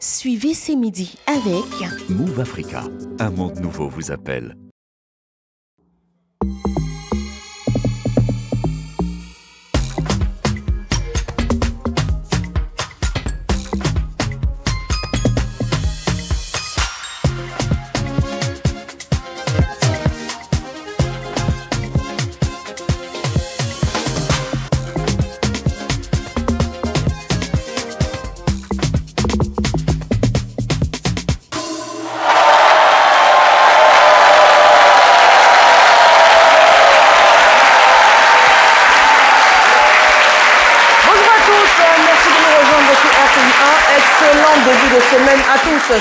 Suivez ces midis avec Move Africa, un monde nouveau vous appelle.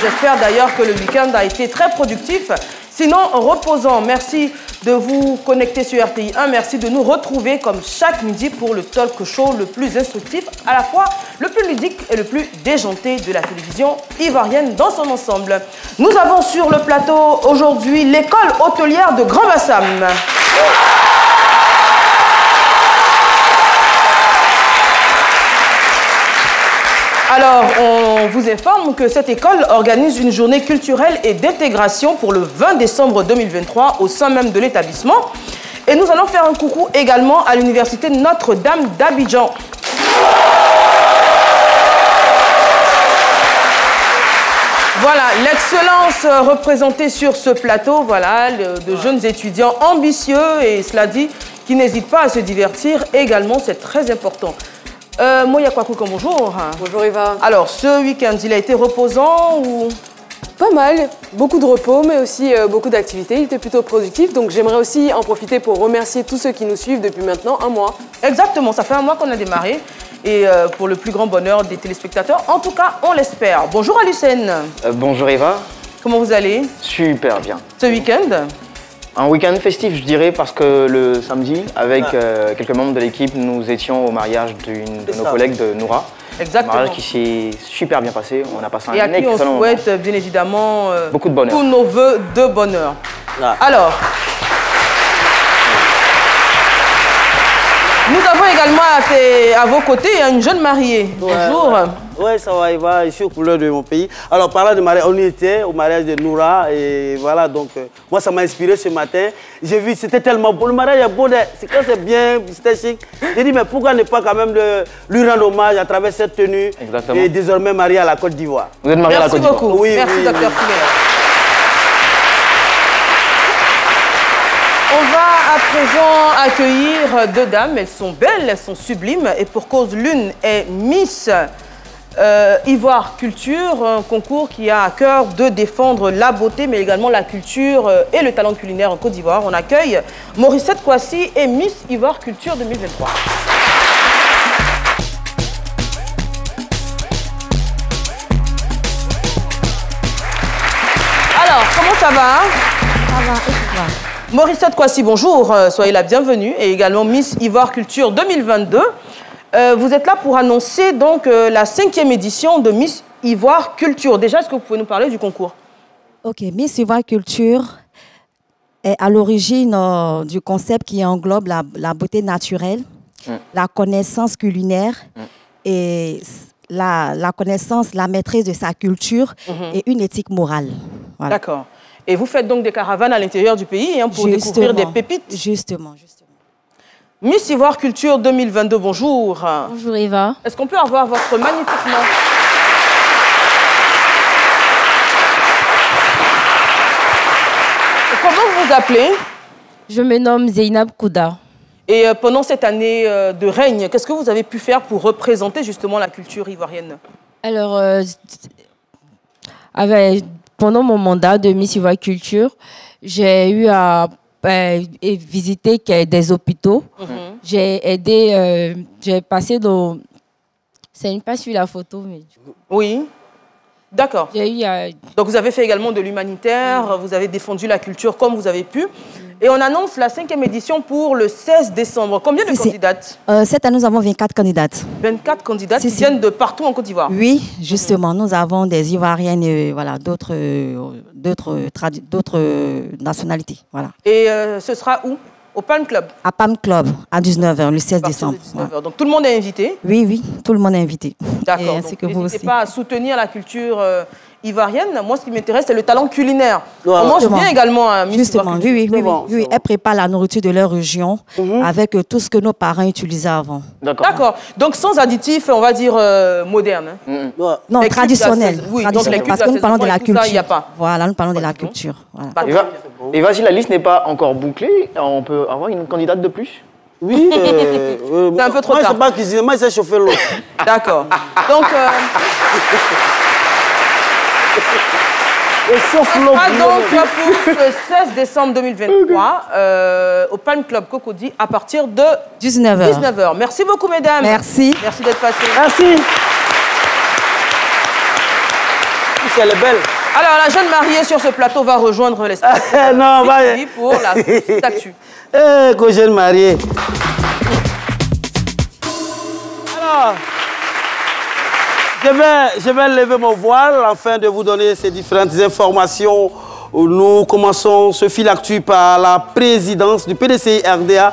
J'espère d'ailleurs que le week-end a été très productif, sinon reposant. Merci de vous connecter sur RTI 1. Merci de nous retrouver comme chaque midi pour le talk show le plus instructif, à la fois le plus ludique et le plus déjanté de la télévision ivoirienne dans son ensemble. Nous avons sur le plateau aujourd'hui l'école hôtelière de Grand Bassam. Alors, on vous informe que cette école organise une journée culturelle et d'intégration pour le 20 décembre 2023 au sein même de l'établissement. Et nous allons faire un coucou également à l'université Notre-Dame d'Abidjan. Voilà, l'excellence représentée sur ce plateau, voilà, de jeunes étudiants ambitieux et cela dit, qui n'hésitent pas à se divertir également, c'est très important. Moya Kwakuko, bonjour. Bonjour Eva. Alors, ce week-end, il a été reposant ou... Pas mal, beaucoup de repos, mais aussi beaucoup d'activités. Il était plutôt productif, donc j'aimerais aussi en profiter pour remercier tous ceux qui nous suivent depuis maintenant un mois. Exactement, ça fait un mois qu'on a démarré, et pour le plus grand bonheur des téléspectateurs, en tout cas, on l'espère. Bonjour Alucène. Bonjour Eva. Comment vous allez? Super bien. Ce week-end? Un week-end festif, je dirais, parce que le samedi, avec quelques membres de l'équipe, nous étions au mariage d'une de nos collègues de Noura. Exactement. Un mariage qui s'est super bien passé. On a passé un excellent moment. Et à qui on souhaite, bien évidemment, beaucoup de bonheur. Tous nos vœux de bonheur. Ah. Alors, nous avons également à vos côtés une jeune mariée. Bonjour. Oui, ça va, Eva, je suis au couleur de mon pays. Alors, parlant de mariage, on y était au mariage de Noura. Et voilà, donc, moi, ça m'a inspiré ce matin. J'ai vu, c'était tellement beau. Le mariage est beau, quand c'est bien, c'était chic. J'ai dit, mais pourquoi ne pas quand même lui rendre hommage à travers cette tenue? Exactement. Et désormais marié à la Côte d'Ivoire. Vous êtes marié à la Côte d'Ivoire? Merci beaucoup. Oui, merci, oui, docteur oui. Poulet. On va à présent accueillir deux dames. Elles sont belles, elles sont sublimes. Et pour cause, l'une est Miss Ivoire Culture, un concours qui a à cœur de défendre la beauté, mais également la culture et le talent culinaire en Côte d'Ivoire. On accueille Morissette Kouassi et Miss Ivoire Culture 2023. Alors, comment ça va? Ça va, et toi? Morissette Kouassi, bonjour, soyez la bienvenue, et également Miss Ivoire Culture 2022. Vous êtes là pour annoncer donc la 5e édition de Miss Ivoire Culture. Déjà, est-ce que vous pouvez nous parler du concours? Ok, Miss Ivoire Culture est à l'origine du concept qui englobe la beauté naturelle, la connaissance culinaire et la connaissance, la maîtrise de sa culture et une éthique morale. Voilà. D'accord. Et vous faites donc des caravanes à l'intérieur du pays pour découvrir des pépites? Justement. Miss Ivoire Culture 2022, bonjour. Bonjour Eva. Est-ce qu'on peut avoir votre magnifique nom? Comment vous vous appelez? Je me nomme Zeynab Kouda. Et pendant cette année de règne, qu'est-ce que vous avez pu faire pour représenter justement la culture ivoirienne? Alors, pendant mon mandat de Miss Ivoire Culture, j'ai eu à visiter des hôpitaux. J'ai aidé, j'ai passé dans... C'est une page sur la photo, mais... Oui, d'accord. J'ai eu Donc vous avez fait également de l'humanitaire, vous avez défendu la culture comme vous avez pu. Et on annonce la 5e édition pour le 16 décembre. Combien de candidates? Cette année, nous avons 24 candidates. 24 candidates qui viennent de partout en Côte d'Ivoire? Oui, justement. Nous avons des Ivoiriennes, voilà, d'autres nationalités. Voilà. Et ce sera où? Au Palm Club. À Palm Club, à 19h, le 16 décembre. 19h. Donc tout le monde est invité? Oui, oui, tout le monde est invité. D'accord. Ainsi que vous aussi. N'hésitez pas à soutenir la culture ivoirienne. Moi, ce qui m'intéresse, c'est le talent culinaire. Ouais, on mange bien également à Miss Justement, Ivoire Culture. oui. Elles préparent la nourriture de leur région avec tout ce que nos parents utilisaient avant. D'accord. Donc sans additifs, on va dire modernes. Hein. Non, traditionnel. Oui, Traditionnel, parce que nous parlons de la culture. Il n'y a pas. Voilà, nous parlons de la culture. Voilà. Et vas-y, la liste n'est pas encore bouclée. On peut avoir une candidate de plus? Oui, c'est un peu trop tard. Moi, je ne sais pas cuisiner, moi, je sais chauffer l'eau. D'accord. Donc, donc pour le 16 décembre 2023, au Palm Club Cocody, à partir de 19h. Merci beaucoup, mesdames. Merci. Merci d'être passées. Merci. Elle est belle. Alors, la jeune mariée sur ce plateau va rejoindre l'espace non, pour la petite actu. Que jeune mariée. Alors, je vais lever mon voile afin de vous donner ces différentes informations. Nous commençons ce fil actu par la présidence du PDCI RDA.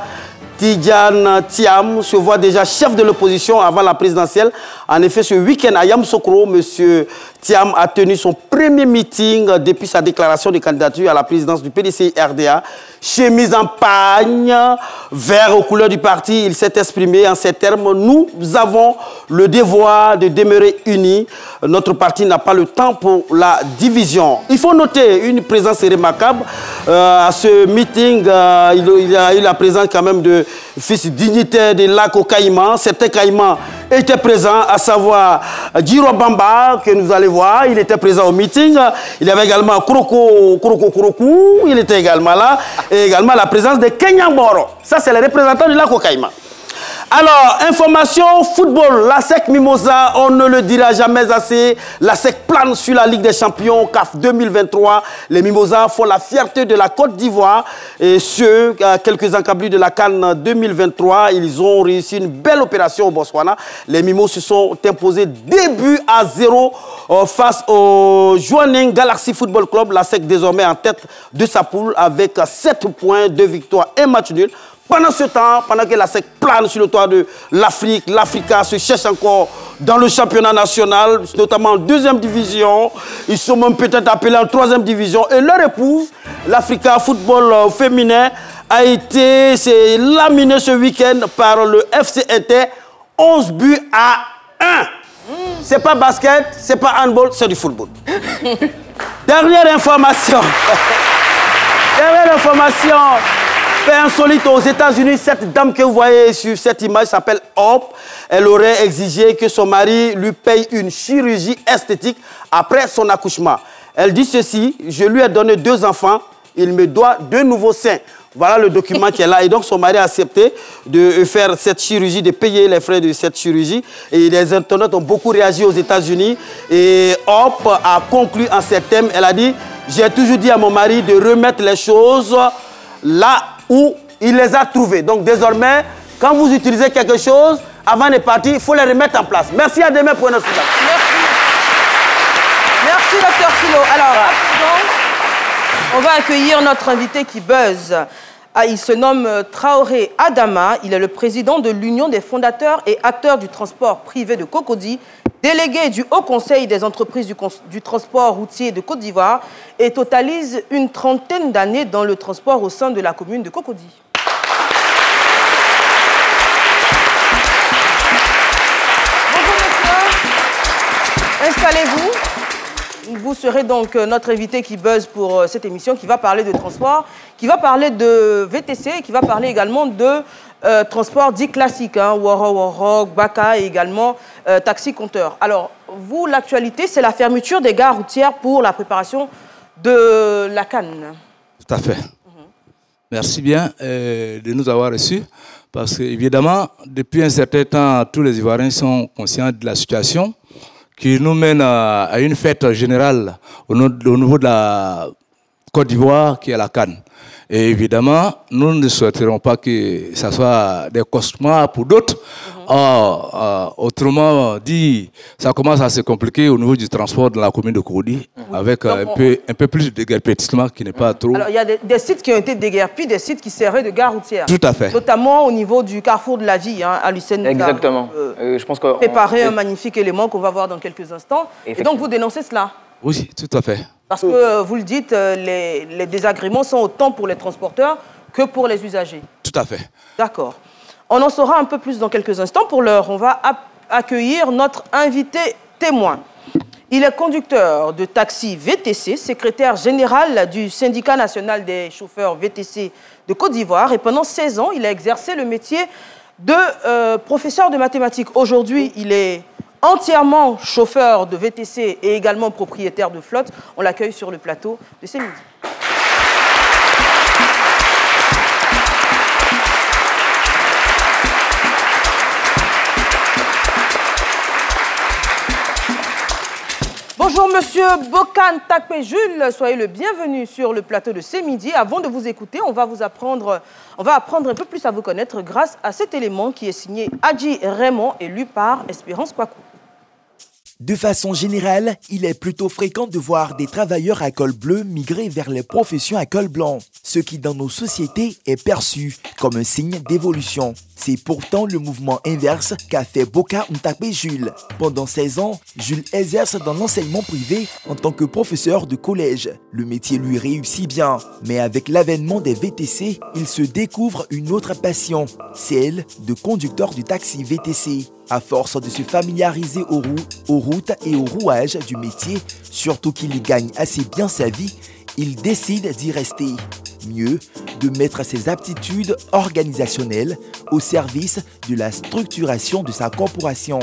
Tidjane Thiam se voit déjà chef de l'opposition avant la présidentielle. En effet, ce week-end à Yamoussoukro, M. Thiam a tenu son premier meeting depuis sa déclaration de candidature à la présidence du PDCI RDA. Chemise en pagne, vert aux couleurs du parti, il s'est exprimé en ces termes. Nous avons le devoir de demeurer unis. Notre parti n'a pas le temps pour la division. Il faut noter une présence remarquable. À ce meeting, il y a eu la présence quand même de fils dignitaires des lacs au Caïman. Certains Caïmans étaient présents, à savoir Djiro Bamba, que nous allons voir. Il était présent au meeting. Il y avait également Kuroko, il était également là. Et également la présence de Kenyamboro. Ça, c'est les représentants du lac au Caïman. Alors, information football, la SEC Mimosa, on ne le dira jamais assez. La SEC plane sur la Ligue des Champions CAF 2023. Les Mimosas font la fierté de la Côte d'Ivoire. Et ceux, quelques encablés de la CAN 2023, ils ont réussi une belle opération au Botswana. Les Mimos se sont imposés 2-0 face au Jwaneng Galaxy Football Club. La SEC désormais en tête de sa poule avec 7 points, 2 victoires et match nul. Pendant ce temps, pendant que la SEC plane sur le toit de l'Afrique, l'Africa se cherche encore dans le championnat national, notamment en 2e division. Ils sont même peut-être appelés en 3e division. Et leur épouse, l'Africa Football féminin, a été laminée ce week-end par le FC Inter, 11 buts à 1. C'est pas basket, c'est pas handball, c'est du football. Dernière information. Dernière information. Fait insolite aux États-Unis, cette dame que vous voyez sur cette image s'appelle Hope. Elle aurait exigé que son mari lui paye une chirurgie esthétique après son accouchement. Elle dit ceci: je lui ai donné 2 enfants, il me doit 2 nouveaux seins. Voilà le document qui est là. Et donc son mari a accepté de faire cette chirurgie, de payer les frais de cette chirurgie. Et les internautes ont beaucoup réagi aux États-Unis. Et Hope a conclu en ces termes. Elle a dit: j'ai toujours dit à mon mari de remettre les choses là où il les a trouvés. Donc désormais, quand vous utilisez quelque chose, avant de partir, il faut les remettre en place. Merci, à demain pour notre feedback. Merci, Dr Philo. Alors, on va accueillir notre invité qui buzz. Il se nomme Traoré Adama. Il est le président de l'Union des fondateurs et acteurs du transport privé de Cocody, délégué du Haut Conseil des entreprises du transport routier de Côte d'Ivoire et totalise une 30aine d'années dans le transport au sein de la commune de Cocody. Bonjour monsieur, installez-vous. Vous serez donc notre invité qui buzz pour cette émission, qui va parler de transport, qui va parler de VTC, et qui va parler également de transport dit classique, hein, Woro, Baka et également taxi-compteur. Alors, vous, l'actualité, c'est la fermeture des gares routières pour la préparation de la CAN. Tout à fait. Merci bien de nous avoir reçus, parce que, évidemment, depuis un certain temps, tous les Ivoiriens sont conscients de la situation qui nous mène à une fête générale au niveau de la Côte d'Ivoire, qui est la CAN. Et évidemment, nous ne souhaiterons pas que ça soit des cauchemars pour d'autres. Autrement dit, ça commence à se compliquer au niveau du transport dans la commune de Kouroudi, avec un peu plus de déguerpissement qui n'est pas trop... Alors, il y a des sites qui ont été déguerpis, des sites qui servaient de gare routière. Tout à fait. Notamment au niveau du carrefour de la vie, hein, à Lucène. Exactement. Je pense que préparer un magnifique élément qu'on va voir dans quelques instants. Et donc, vous dénoncez cela? Oui, tout à fait. Parce que, vous le dites, les désagréments sont autant pour les transporteurs que pour les usagers. Tout à fait. D'accord. On en saura un peu plus dans quelques instants. Pour l'heure, on va accueillir notre invité témoin. Il est conducteur de taxi VTC, secrétaire général du syndicat national des chauffeurs VTC de Côte d'Ivoire. Et pendant 16 ans, il a exercé le métier de professeur de mathématiques. Aujourd'hui, il est entièrement chauffeur de VTC et également propriétaire de flotte. On l'accueille sur le plateau de C'est Midi. Bonjour Monsieur Bokan Takpe Jules, soyez le bienvenu sur le plateau de C'est Midi. Avant de vous écouter, on va apprendre un peu plus à vous connaître grâce à cet élément qui est signé Adji Raymond et lu par Espérance Kwaku. De façon générale, il est plutôt fréquent de voir des travailleurs à col bleu migrer vers les professions à col blanc, ce qui dans nos sociétés est perçu comme un signe d'évolution. C'est pourtant le mouvement inverse qu'a fait Bokan Takpe Jules. Pendant 16 ans, Jules exerce dans l'enseignement privé en tant que professeur de collège. Le métier lui réussit bien, mais avec l'avènement des VTC, il se découvre une autre passion, celle de conducteur du taxi VTC. À force de se familiariser aux routes et au rouage du métier, surtout qu'il y gagne assez bien sa vie, il décide d'y rester. Mieux, de mettre ses aptitudes organisationnelles au service de la structuration de sa corporation.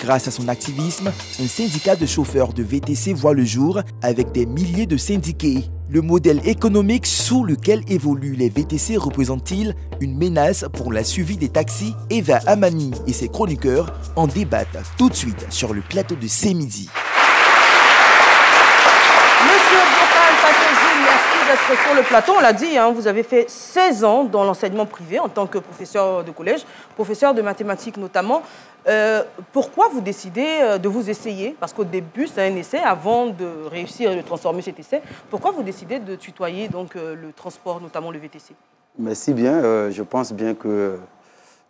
Grâce à son activisme, un syndicat de chauffeurs de VTC voit le jour avec des milliers de syndiqués. Le modèle économique sous lequel évoluent les VTC représente-t-il une menace pour la survie des taxis? Eva Amani et ses chroniqueurs en débattent tout de suite sur le plateau de C'est Midi. Monsieur Bokan Takpe Jules, merci d'être sur le plateau. On l'a dit, hein, vous avez fait 16 ans dans l'enseignement privé en tant que professeur de collège, professeur de mathématiques notamment. Pourquoi vous décidez de vous essayer? Parce qu'au début, c'est un essai avant de réussir à le transformer cet essai. Pourquoi vous décidez de tutoyer donc, le transport, notamment le VTC? Merci bien. Je pense bien que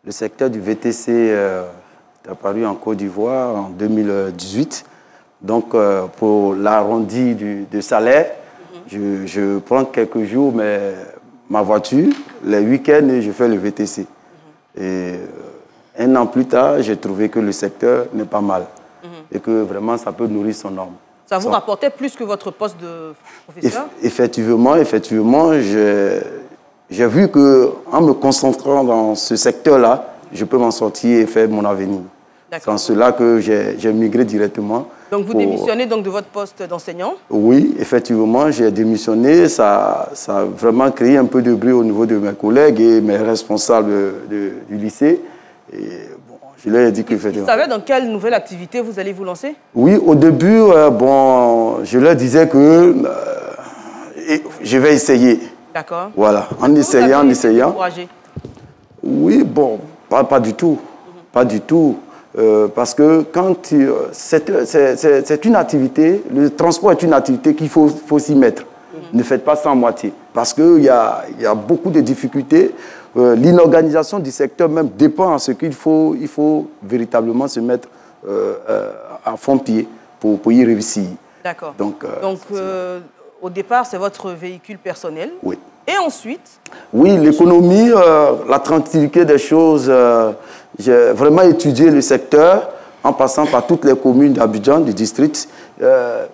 le secteur du VTC est apparu en Côte d'Ivoire en 2018. Donc, pour l'arrondi de salaire, je prends quelques jours ma voiture, les week-ends, et je fais le VTC. Et un an plus tard, j'ai trouvé que le secteur n'est pas mal et que vraiment ça peut nourrir son homme. Ça vous rapportait plus que votre poste de professeur? Effectivement, j'ai vu qu'en me concentrant dans ce secteur-là, je peux m'en sortir et faire mon avenir. C'est en cela que j'ai migré directement. Donc vous démissionnez donc de votre poste d'enseignant? Oui, effectivement, j'ai démissionné. Ça a vraiment créé un peu de bruit au niveau de mes collègues et mes responsables du lycée. Et bon, je leur ai dit que... Vous savez dans quelle nouvelle activité vous allez vous lancer? Oui, au début, je leur disais que je vais essayer. D'accord. Voilà, en essayant. Oui, bon, pas du tout. Pas du tout. Parce que quand c'est une activité, le transport est une activité qu'il faut s'y mettre. Ne faites pas ça en moitié. Parce qu'il y a beaucoup de difficultés. L'inorganisation du secteur même dépend de ce qu'il faut. Il faut véritablement se mettre à fond pied pour y réussir. D'accord. Donc au départ, c'est votre véhicule personnel. Oui. Et ensuite? Oui, l'économie, la tranquillité des choses. J'ai vraiment étudié le secteur en passant par toutes les communes d'Abidjan, du district,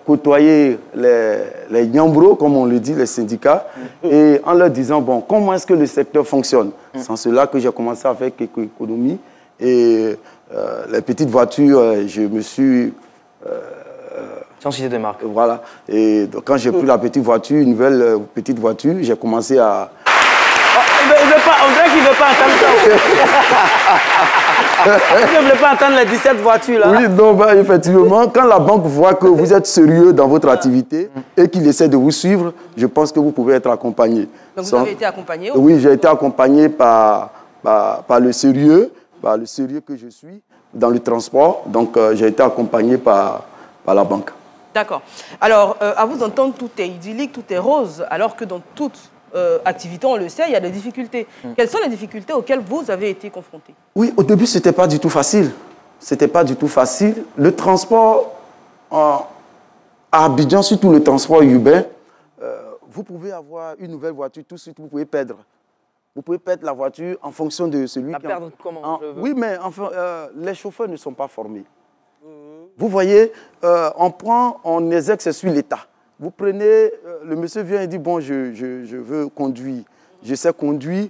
côtoyer les Nyambro, comme on le dit, les syndicats, et en leur disant, bon, comment est-ce que le secteur fonctionne? C'est en cela que j'ai commencé à faire quelques économies. Et les petites voitures, je me suis... sans citer de marque. Voilà. Et donc, quand j'ai pris la petite voiture, une nouvelle petite voiture, j'ai commencé à On dirait qu'il ne veut pas entendre ça. Il ne voulait pas entendre les 17 voitures là. Oui, donc effectivement, quand la banque voit que vous êtes sérieux dans votre activité et qu'il essaie de vous suivre, je pense que vous pouvez être accompagné. Donc vous avez été accompagné? Oui, j'ai été accompagné par le sérieux que je suis dans le transport. Donc j'ai été accompagné par la banque. D'accord. Alors, à vous entendre, tout est idyllique, tout est rose, alors que dans toute activité, on le sait, il y a des difficultés. Quelles sont les difficultés auxquelles vous avez été confrontés? Oui, au début, ce n'était pas du tout facile. C'était pas du tout facile. Le transport à Abidjan, surtout le transport urbain, vous pouvez avoir une nouvelle voiture, tout de suite, vous pouvez perdre. Vous pouvez perdre la voiture en fonction de celui qui... perdre comment? Oui, mais enfin, les chauffeurs ne sont pas formés. Vous voyez, on exerce sur l'État. Vous prenez, le monsieur vient et dit, bon, je veux conduire. Je sais conduire,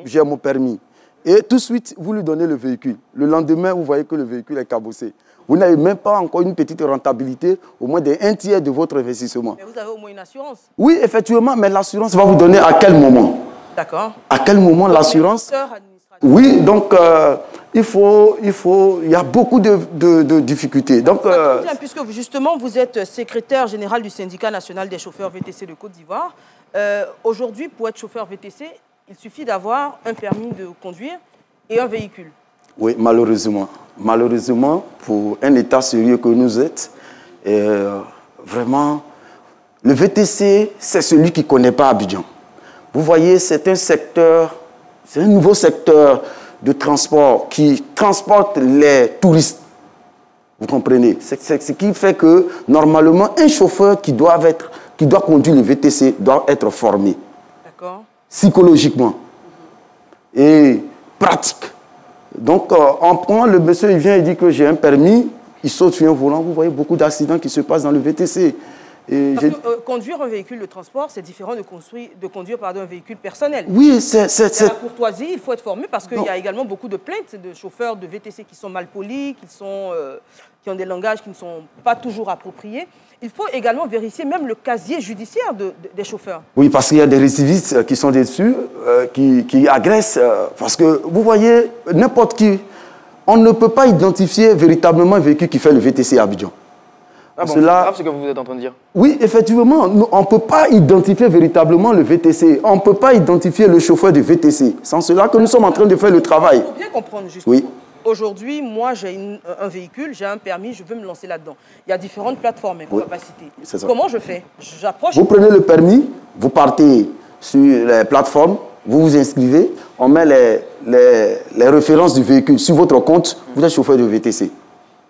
j'ai mon permis. Et tout de suite, vous lui donnez le véhicule. Le lendemain, vous voyez que le véhicule est cabossé. Vous n'avez même pas encore une petite rentabilité, au moins d'un tiers de votre investissement. Mais vous avez au moins une assurance? Oui, effectivement, mais l'assurance va vous donner à quel moment? D'accord. À quel moment l'assurance? Oui, donc il y a beaucoup de difficultés. Donc, puisque justement vous êtes secrétaire général du syndicat national des chauffeurs VTC de Côte d'Ivoire, aujourd'hui pour être chauffeur VTC, il suffit d'avoir un permis de conduire et un véhicule. Oui, malheureusement. Malheureusement, pour un État sérieux que nous êtes, vraiment, le VTC, c'est celui qui ne connaît pas Abidjan. Vous voyez, c'est un secteur, c'est un nouveau secteur de transport qui transporte les touristes. Vous comprenez? C'est ce qui fait que, normalement, un chauffeur qui doit conduire le VTC doit être formé. D'accord. Psychologiquement et pratique. Donc, on prend le monsieur, il vient et dit que j'ai un permis, il saute sur un volant. Vous voyez beaucoup d'accidents qui se passent dans le VTC. Parce que conduire un véhicule de transport, c'est différent de conduire un véhicule personnel. Oui, c'est... La courtoisie, il faut être formé parce qu'il y a également beaucoup de plaintes de chauffeurs de VTC qui sont mal polis, qui ont des langages qui ne sont pas toujours appropriés. Il faut également vérifier même le casier judiciaire des chauffeurs. Oui, parce qu'il y a des récidivistes qui sont dessus, qui agressent. Parce que, vous voyez, n'importe qui, on ne peut pas identifier véritablement un véhicule qui fait le VTC à Abidjan. Ah bon, c'est grave ce que vous êtes en train de dire. Oui, effectivement, on ne peut pas identifier véritablement le VTC. On ne peut pas identifier le chauffeur du VTC. C'est en cela que nous sommes en train de faire le travail. Il faut bien comprendre justement. Oui. Aujourd'hui, moi, j'ai un véhicule, j'ai un permis, je veux me lancer là-dedans. Il y a différentes plateformes et capacités. Comment je fais? J'approche. Vous prenez le permis, vous partez sur les plateformes, vous vous inscrivez, on met les références du véhicule sur votre compte, vous êtes chauffeur de VTC.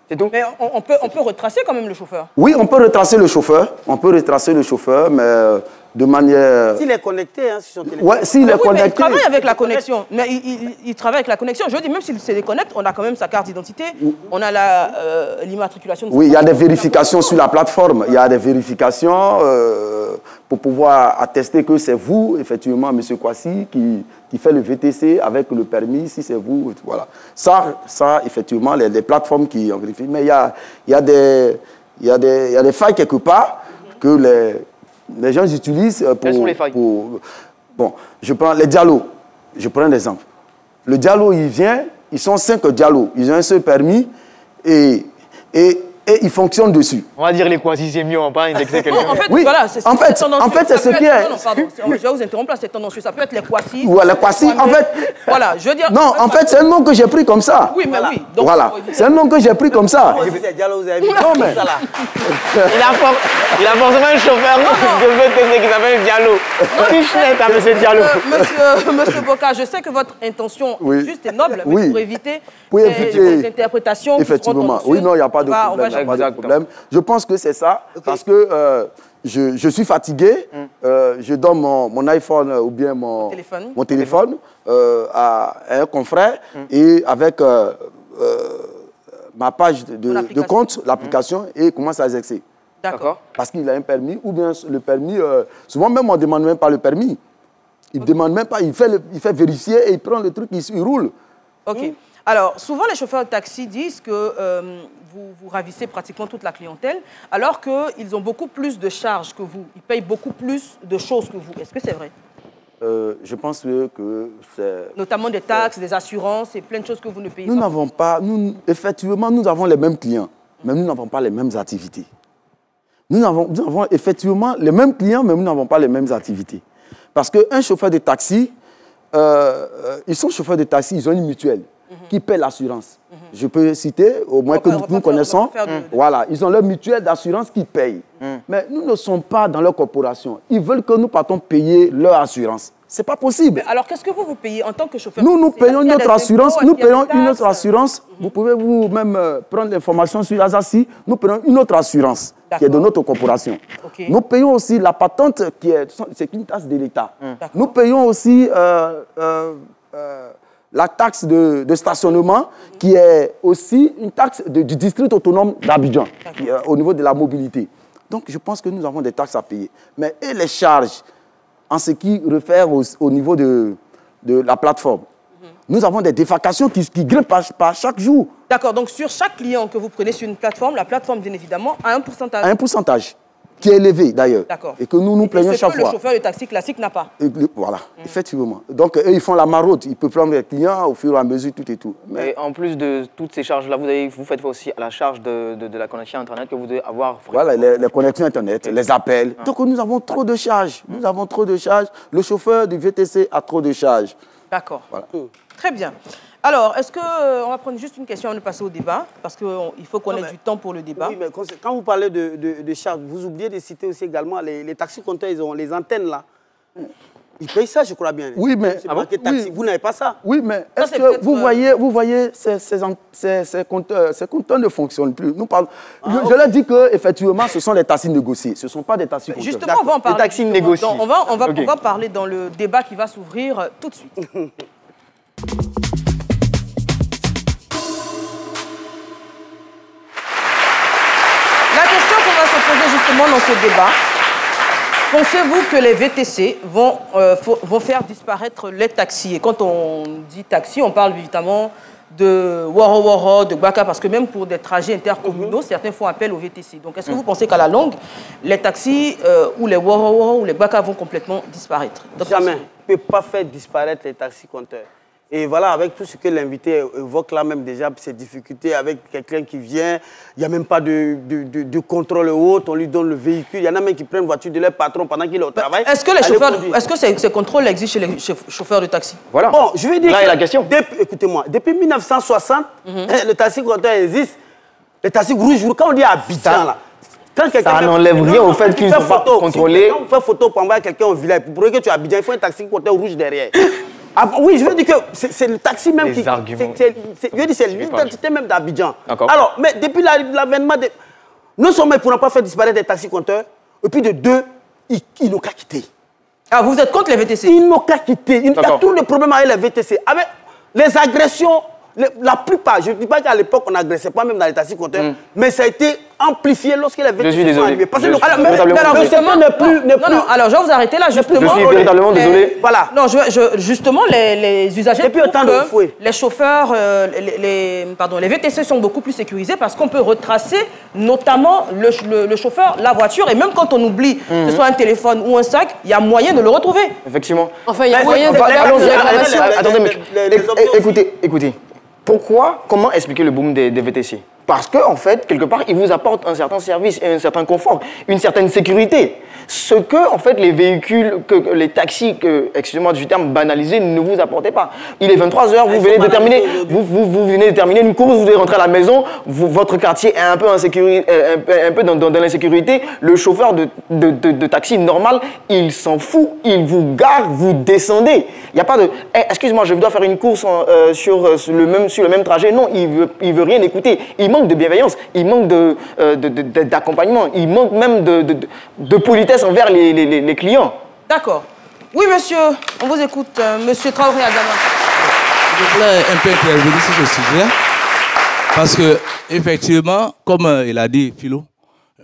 Mais on peut retracer quand même le chauffeur. Oui, on peut retracer le chauffeur. On peut retracer le chauffeur, mais de manière... S'il est connecté, hein, sur son téléphone. Oui, s'il est connecté. Mais il travaille avec la connexion. Mais il travaille avec la connexion. Je dis, même s'il se déconnecte, on a quand même sa carte d'identité. On a l'immatriculation. Oui, il y a des vérifications sur la plateforme. Il y a des vérifications pour pouvoir attester que c'est vous, effectivement, M. Kwasi, qui fait le VTC avec le permis, si c'est vous, voilà. Ça effectivement, les plateformes qui ont vérifié. Mais il y a des failles quelque part que les gens utilisent pour... Quelles sont les failles? Bon, je prends les dialogues. Je prends un exemple. Le dialogue, il vient, ils sont 5 dialogues. Ils ont un seul permis et ils fonctionnent dessus. On va dire les Kwasi, c'est mieux, on va pas indexer quelqu'un. En fait, oui, voilà, c'est ce qui est. Non, pardon, je vais vous interrompre là, c'est tendancieux. Ça peut être les Kwasi. Ou les Kwasi, en fait. Voilà, je veux dire. Non, en fait, c'est un nom que j'ai pris comme ça. Oui, mais oui. Donc, voilà, c'est un nom que j'ai pris comme ça. Non, mais... Il a forcément un chauffeur de VTC qui s'appelle Diallo. Fichnet à M. Diallo. Monsieur Boka, je sais que votre intention juste est noble, mais pour éviter des interprétations. Effectivement. Oui, non, il n'y a pas de problème. Je pense que c'est ça, parce que je suis fatigué, je donne mon iPhone ou bien mon téléphone à un confrère et avec ma page de compte, l'application, et il commence à exercer. D'accord. Parce qu'il a un permis, ou bien le permis, souvent même on ne demande même pas le permis. Il ne demande même pas, il fait vérifier et il prend le truc, il roule. Ok. Alors, souvent les chauffeurs de taxi disent que vous ravissez pratiquement toute la clientèle, alors qu'ils ont beaucoup plus de charges que vous. Ils payent beaucoup plus de choses que vous. Est-ce que c'est vrai? je pense que c'est... Notamment des taxes, des assurances et plein de choses que vous ne payez pas. Nous n'avons pas... effectivement, nous avons les mêmes clients, mais nous n'avons pas les mêmes activités. Nous avons effectivement les mêmes clients, mais nous n'avons pas les mêmes activités. Parce qu'un chauffeur de taxi, ils sont chauffeurs de taxi, ils ont une mutuelle qui paie l'assurance. Je peux citer, au moins que nous connaissons, voilà, ils ont leur mutuelle d'assurance qui paye. Mais nous ne sommes pas dans leur corporation. Ils veulent que nous partons payer leur assurance. Ce n'est pas possible. Mais alors, qu'est-ce que vous payez en tant que chauffeur? Nous payons notre assurance. Nous payons une autre assurance. Vous pouvez vous-même prendre l'information sur Azasi. Nous payons une autre assurance qui est de notre corporation. Nous payons aussi la patente qui c'est une taxe de l'État. Nous payons aussi la taxe de stationnement qui est aussi une taxe du district autonome d'Abidjan au niveau de la mobilité. Donc, je pense que nous avons des taxes à payer. Mais et les charges en ce qui réfère au niveau de la plateforme. Nous avons des défalcations qui grimpent par chaque jour. D'accord, donc sur chaque client que vous prenez sur une plateforme, la plateforme, bien évidemment, a un pourcentage. Un pourcentage qui est élevé, d'ailleurs. D'accord. Et que nous plaignons chaque fois. Le chauffeur de taxi classique n'a pas. Voilà, effectivement. Donc, eux, ils font la maraude. Ils peuvent prendre les clients au fur et à mesure, tout et tout. Mais en plus de toutes ces charges-là, vous faites aussi à la charge de la connexion Internet que vous devez avoir. Voilà, les connexions Internet, les appels. Donc, nous avons trop de charges. Nous avons trop de charges. Le chauffeur du VTC a trop de charges. D'accord. Voilà. Très bien. Alors, est-ce que on va prendre juste une question avant de passer au débat, parce qu'il faut qu'on ait du temps pour le débat. Oui, mais quand vous parlez de charges, vous oubliez de citer aussi également les taxis-compteurs, ils ont les antennes là. Ils payent ça, je crois bien. Oui, mais taxi. Vous n'avez pas ça. Oui, mais est-ce que vous voyez ces compteurs ne fonctionnent plus. Nous parlons. Je leur dis que effectivement, ce sont les taxis négociés. Ce ne sont pas des taxis compteurs. Justement, on va en parler. Les taxis négociés. On va parler dans le débat qui va s'ouvrir tout de suite. La question qu'on va se poser justement dans ce débat, pensez-vous que les VTC vont faire disparaître les taxis? Et quand on dit taxi, on parle évidemment de Woro Woro, de Gbaka, parce que même pour des trajets intercommunaux, certains font appel aux VTC. Donc est-ce que vous pensez qu'à la longue, les taxis ou les Woro Woro ou les Gbaka vont complètement disparaître? Jamais. On ne peut pas faire disparaître les taxis-compteurs. Et voilà, avec tout ce que l'invité évoque là, même déjà, ces difficultés avec quelqu'un qui vient, il n'y a même pas de contrôle autre, on lui donne le véhicule. Il y en a même qui prennent la voiture de leur patron pendant qu'il est au travail. Est-ce que ces contrôles existent chez les chauffeurs de taxi? Voilà. Bon, je vais dire là est la question. Écoutez-moi, depuis 1960, le taxi-compteur existe. Le taxi rouge, quand on dit Abidjan, là, ça n'enlève rien au fait qu'ils ne sont pas contrôlés. Quand on fait photo pour envoyer quelqu'un au village, pour que tu es à Abidjan, il faut un taxi-compteur rouge derrière. Oui, je veux dire que c'est le taxi même qui... Je veux dire, c'est l'identité même d'Abidjan. Alors, mais depuis l'avènement de... Non seulement ils ne pourront pas faire disparaître des taxis-compteurs, et puis de deux, ils n'ont qu'à quitter. Ah, vous êtes contre les VTC? Ils n'ont qu'à quitter. Il y a tous les problèmes avec les VTC. Avec les agressions, la plupart, je ne dis pas qu'à l'époque, on n'agressait pas même dans les taxis-compteurs, mais ça a été amplifié lorsque les VTC sont arrivés. Parce que alors, je vais vous arrêter là, justement. Je suis véritablement désolé. Voilà. Non, justement, les usagers depuis autant de fouet. Les chauffeurs, les VTC sont beaucoup plus sécurisés parce qu'on peut retracer notamment le chauffeur, la voiture, et même quand on oublie que ce soit un téléphone ou un sac, il y a moyen de le retrouver. Effectivement. Enfin, il y a moyen de attendez, écoutez. Comment expliquer le boom des VTC? Parce qu'en fait, quelque part, ils vous apportent un certain service et un certain confort, une certaine sécurité. Ce que, en fait, les véhicules, les taxis, excusez-moi du terme banalisé, ne vous apportaient pas. Il est 23h, vous venez de terminer une course, vous devez rentrer à la maison, votre quartier est un peu dans l'insécurité. Le chauffeur de taxi normal, il s'en fout, il vous gare, vous descendez. Il n'y a pas de excuse-moi, je dois faire une course sur le même trajet. Non, il veut rien écouter. Il manque de bienveillance, il manque d'accompagnement, il manque même de politesse envers les clients. D'accord. Oui, monsieur, on vous écoute. Monsieur Traoré Agama. Je voulais un peu intervenir sur ce sujet. Parce que, effectivement, comme il a dit Philo,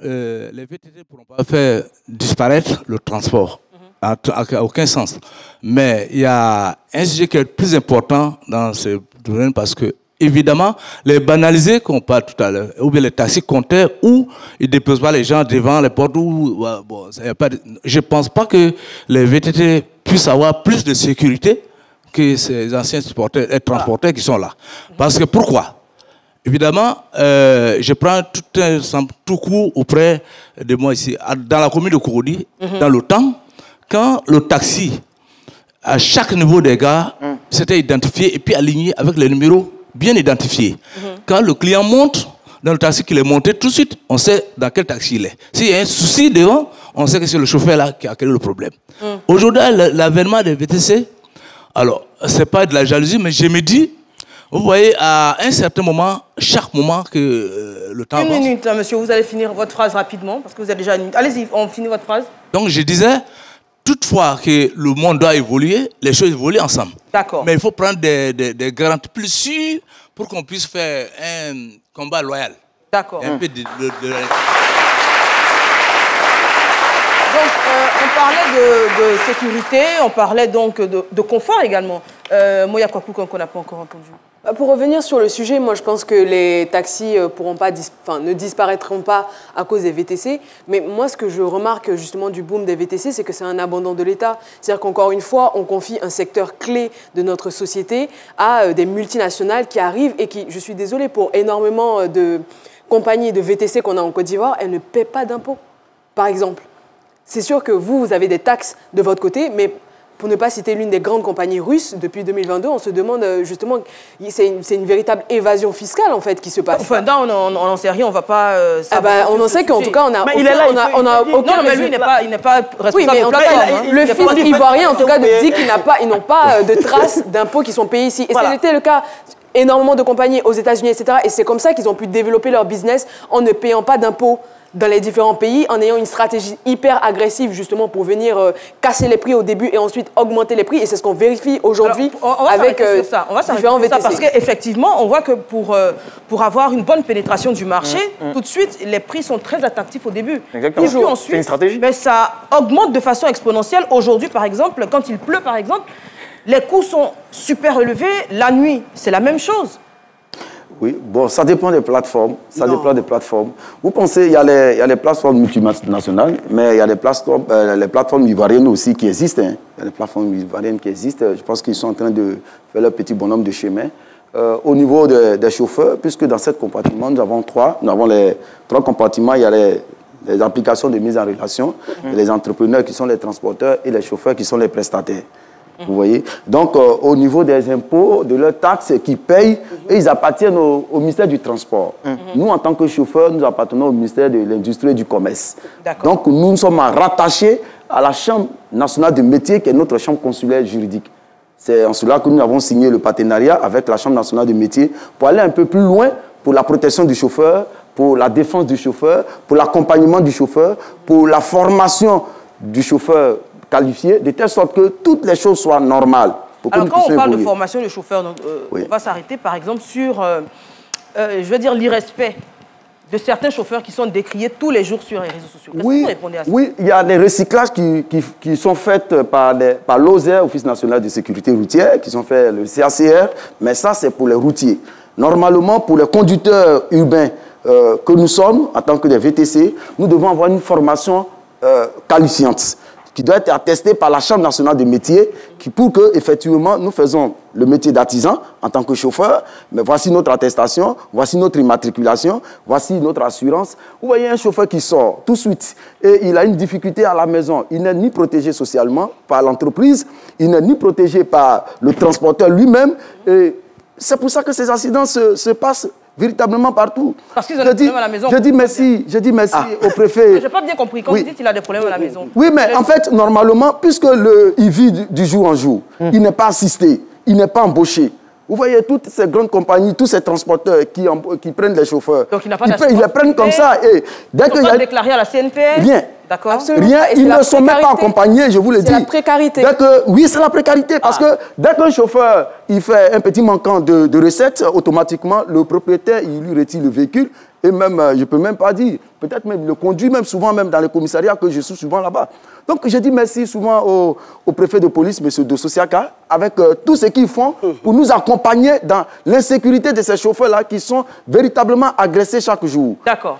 les VTT ne pourront pas faire disparaître le transport. À aucun sens. Mais il y a un sujet qui est plus important dans ce domaine parce que, évidemment, les banalisés qu'on parle tout à l'heure, ou bien les taxis compteurs, où ils ne déposent pas les gens devant les portes, je ne pense pas que les VTT puissent avoir plus de sécurité que ces anciens transporteurs qui sont là. Parce que pourquoi? Évidemment, je prends tout court auprès de moi ici, dans la commune de Corondi, dans le temps, quand le taxi, à chaque niveau des gares, c'était identifié et puis aligné avec les numéros bien identifiés. Quand le client monte dans le taxi qu'il est monté, tout de suite, on sait dans quel taxi il est. S'il y a un souci devant, on sait que c'est le chauffeur là qui a créé le problème. Aujourd'hui, l'avènement des VTC, alors, ce n'est pas de la jalousie, mais je me dis, vous voyez, à un certain moment, chaque moment que le temps avance... Une minute, monsieur, vous allez finir votre phrase rapidement, parce que vous avez déjà une minute. Allez-y, on finit votre phrase. Donc, je disais, toutefois que le monde doit évoluer, les choses évoluent ensemble. D'accord. Mais il faut prendre des garanties plus sûres pour qu'on puisse faire un combat loyal. D'accord. Un peu Donc, on parlait de sécurité, on parlait donc de confort également. Moya Kwaku, qu'on n'a pas encore entendu. Pour revenir sur le sujet, moi je pense que les taxis ne disparaîtront pas à cause des VTC. Mais moi ce que je remarque justement du boom des VTC, c'est que c'est un abandon de l'État. C'est-à-dire qu'encore une fois, on confie un secteur clé de notre société à des multinationales qui arrivent et qui, je suis désolée, pour énormément de compagnies de VTC qu'on a en Côte d'Ivoire, elles ne paient pas d'impôts, par exemple. C'est sûr que vous avez des taxes de votre côté, mais pour ne pas citer l'une des grandes compagnies russes, depuis 2022, on se demande justement, c'est une véritable évasion fiscale en fait qui se passe. Enfin, là, on n'en sait rien, on ne va pas... on en sait qu'en tout cas, on a... Mais il est là, non, mais lui, il n'est pas responsable. Oui, mais en tout cas, le fisc ivoirien, en tout cas, dit qu'ils n'ont pas de traces d'impôts qui sont payés ici. Et c'était le cas... Énormément de compagnies aux États-Unis, etc. Et c'est comme ça qu'ils ont pu développer leur business en ne payant pas d'impôts dans les différents pays, en ayant une stratégie hyper agressive justement pour venir casser les prix au début et ensuite augmenter les prix. Et c'est ce qu'on vérifie aujourd'hui avec différents VTC. Parce qu'effectivement, on voit que pour avoir une bonne pénétration du marché, tout de suite, les prix sont très attractifs au début. Exactement. Puis ensuite, c'est une stratégie. Mais ça augmente de façon exponentielle. Aujourd'hui, par exemple, quand il pleut, par exemple, les coûts sont super élevés. La nuit, c'est la même chose. Oui, bon, ça dépend des plateformes. Ça dépend des plateformes. Vous pensez, il y a les plateformes multinationales, mais il y a les plateformes ivoiriennes aussi qui existent. Hein. Il y a les plateformes ivoiriennes qui existent. Je pense qu'ils sont en train de faire leur petit bonhomme de chemin. Au niveau des chauffeurs, puisque dans cette compartiment, nous avons les trois compartiments. Il y a les applications de mise en relation, les entrepreneurs qui sont les transporteurs et les chauffeurs qui sont les prestataires. Vous voyez? Donc, au niveau des impôts, de leurs taxes qu'ils payent, ils appartiennent au ministère du Transport. Nous, en tant que chauffeurs, nous appartenons au ministère de l'Industrie et du Commerce. Donc, nous sommes rattachés à la Chambre nationale de métier, qui est notre chambre consulaire juridique. C'est en cela que nous avons signé le partenariat avec la Chambre nationale de métier pour aller un peu plus loin pour la protection du chauffeur, pour la défense du chauffeur, pour l'accompagnement du chauffeur, pour la formation du chauffeur qualifié, de telle sorte que toutes les choses soient normales. Alors, quand on parle de formation de chauffeur, on va s'arrêter par exemple sur, je veux dire, l'irrespect de certains chauffeurs qui sont décriés tous les jours sur les réseaux sociaux. Qu'est-ce que vous répondez à ça? Oui, il y a des recyclages qui sont faits par l'OSER, Office national de sécurité routière, qui sont faits le CACR, mais ça, c'est pour les routiers. Normalement, pour les conducteurs urbains que nous sommes, en tant que des VTC, nous devons avoir une formation qualifiante, qui doit être attesté par la Chambre nationale des métiers, pour que, effectivement, nous faisons le métier d'artisan en tant que chauffeur, mais voici notre attestation, voici notre immatriculation, voici notre assurance. Vous voyez un chauffeur qui sort tout de suite et il a une difficulté à la maison. Il n'est ni protégé socialement par l'entreprise, il n'est ni protégé par le transporteur lui-même. Et c'est pour ça que ces accidents se passent véritablement partout. Parce qu'ils ont des problèmes à la maison. Je dis merci au préfet. Je n'ai pas bien compris. Quand vous dites qu'il a des problèmes à la maison. Oui, mais en fait, normalement, puisque il vit du jour en jour, il n'est pas assisté, il n'est pas embauché. Vous voyez, toutes ces grandes compagnies, tous ces transporteurs qui prennent les chauffeurs, donc il n'a pas ils les prennent comme ça. Et dès qu'il y a déclaré à la CNPS. Rien. D'accord. Rien, ils ne sont même pas accompagnés, je vous le dis. C'est la précarité. Oui, c'est la précarité, parce que dès qu'un chauffeur il fait un petit manquant de recettes, automatiquement, le propriétaire, il lui retire le véhicule. Et même, je ne peux même pas dire, peut-être même le conduit, même souvent même dans les commissariats, que je suis souvent là-bas. Donc, je dis merci souvent au préfet de police, M. Dososiaka, avec tout ce qu'ils font pour nous accompagner dans l'insécurité de ces chauffeurs-là qui sont véritablement agressés chaque jour. D'accord.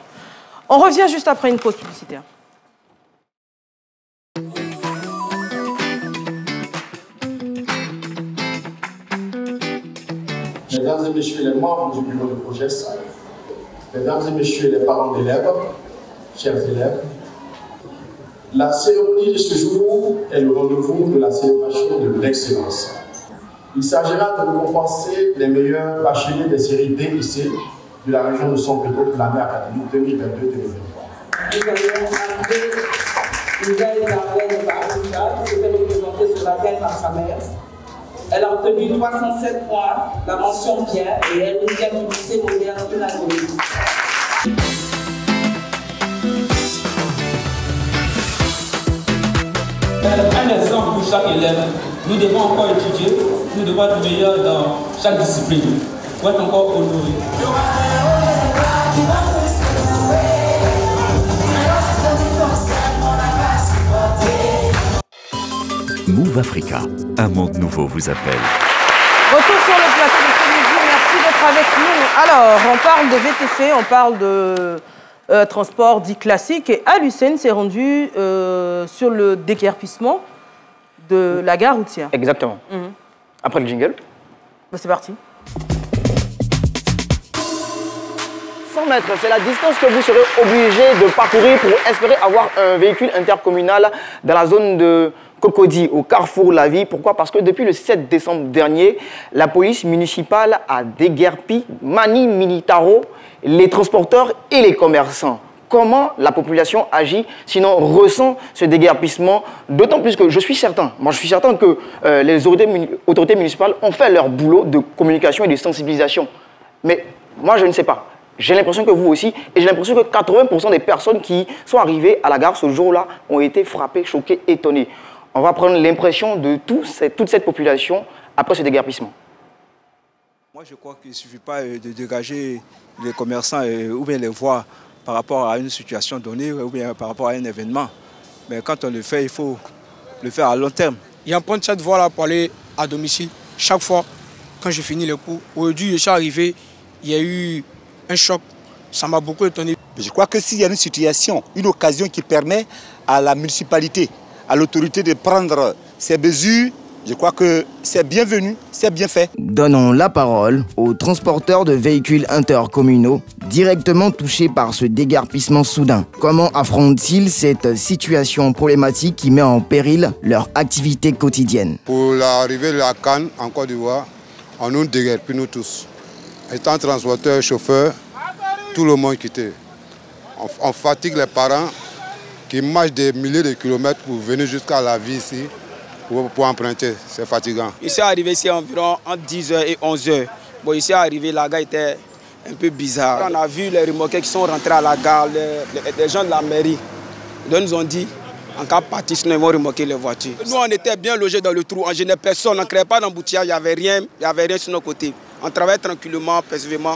On revient juste après une pause publicitaire. Mesdames et messieurs les membres du bureau de PROGES, mesdames et messieurs les parents d'élèves, chers élèves, la cérémonie de ce jour est le rendez-vous de la célébration de l'excellence. Il s'agira de récompenser les meilleurs bacheliers des séries B et C de la région de Saint-Pétersbourg pour l'année académique 2022-2023. Nous avons appelé une belle Darlène Baroussa qui s'était représentée sur la terre par sa mère. Elle a obtenu 307 points, la mention bien, et elle nous vient du lycée moderne de la commune. Un exemple pour chaque élève. Nous devons encore étudier, nous devons être meilleurs dans chaque discipline pour être encore honorés. Move Africa, un monde nouveau vous appelle. Retour sur le plateau de ce midi, merci d'être avec nous. Alors, on parle de VTC, on parle de transport dit classique, et Alucène s'est rendu sur le déguerpissement de la gare routière. Exactement. Après le jingle. C'est parti. 100 mètres, c'est la distance que vous serez obligé de parcourir pour espérer avoir un véhicule intercommunal dans la zone de Cocody, au carrefour La Vie. Pourquoi? Parce que depuis le 7 décembre dernier, la police municipale a déguerpi mani militaro les transporteurs et les commerçants. Comment la population agit, sinon ressent ce déguerpissement? D'autant plus que je suis certain que les autorités municipales ont fait leur boulot de communication et de sensibilisation. Mais moi, je ne sais pas. J'ai l'impression que vous aussi, et j'ai l'impression que 80% des personnes qui sont arrivées à la gare ce jour-là ont été frappées, choquées, étonnées. On va prendre l'impression de toute cette population après ce déguerpissement. Moi, je crois qu'il ne suffit pas de dégager les commerçants ou bien les voies par rapport à une situation donnée ou bien par rapport à un événement. Mais quand on le fait, il faut le faire à long terme. Il emprunte cette voie-là pour aller à domicile. Chaque fois, quand je finis le cours, aujourd'hui, je suis arrivé, il y a eu un choc. Ça m'a beaucoup étonné. Je crois que s'il y a une situation, une occasion qui permet à la municipalité, à l'autorité de prendre ces mesures, je crois que c'est bienvenu, c'est bien fait. Donnons la parole aux transporteurs de véhicules intercommunaux directement touchés par ce déguerpissement soudain. Comment affrontent-ils cette situation problématique qui met en péril leur activité quotidienne? Pour l'arrivée de la Cannes en Côte d'Ivoire, on nous déguerpit nous tous. Étant transporteur, chauffeur, tout le monde quitté. On fatigue les parents qui marchent des milliers de kilomètres pour venir jusqu'à La Vie ici. Pour emprunter, c'est fatigant. Ici arrivé ici environ entre 10h et 11h. Bon, ici arrivé, la gare était un peu bizarre. On a vu les remorqueurs qui sont rentrés à la gare, les gens de la mairie. Ils nous ont dit, en cas de partie, sinon ils vont remorquer les voitures. Nous, on était bien logés dans le trou. En général, personne, on ne créait pas d'embouteillage, il n'y avait rien sur nos côtés. On travaillait tranquillement, paisiblement,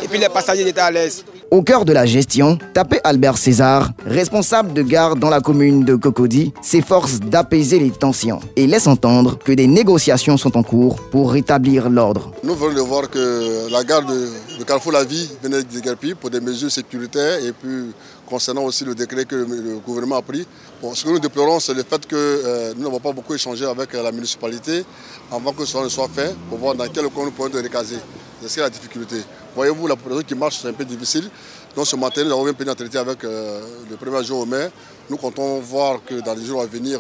et puis les passagers étaient à l'aise. Au cœur de la gestion, Tapé Albert César, responsable de gare dans la commune de Cocody, s'efforce d'apaiser les tensions et laisse entendre que des négociations sont en cours pour rétablir l'ordre. Nous venons de voir que la gare de Carrefour La Vie venait de déguerpir pour des mesures sécuritaires et puis concernant aussi le décret que le gouvernement a pris. Bon, ce que nous déplorons, c'est le fait que nous n'avons pas beaucoup échangé avec la municipalité avant que cela ne soit fait pour voir dans quel coin nous pouvons nous recaser. C'est la difficulté. Voyez-vous, la population qui marche, c'est un peu difficile. Donc ce matin, nous avons même pris un entretien avec le premier adjoint au maire. Nous comptons voir que dans les jours à venir,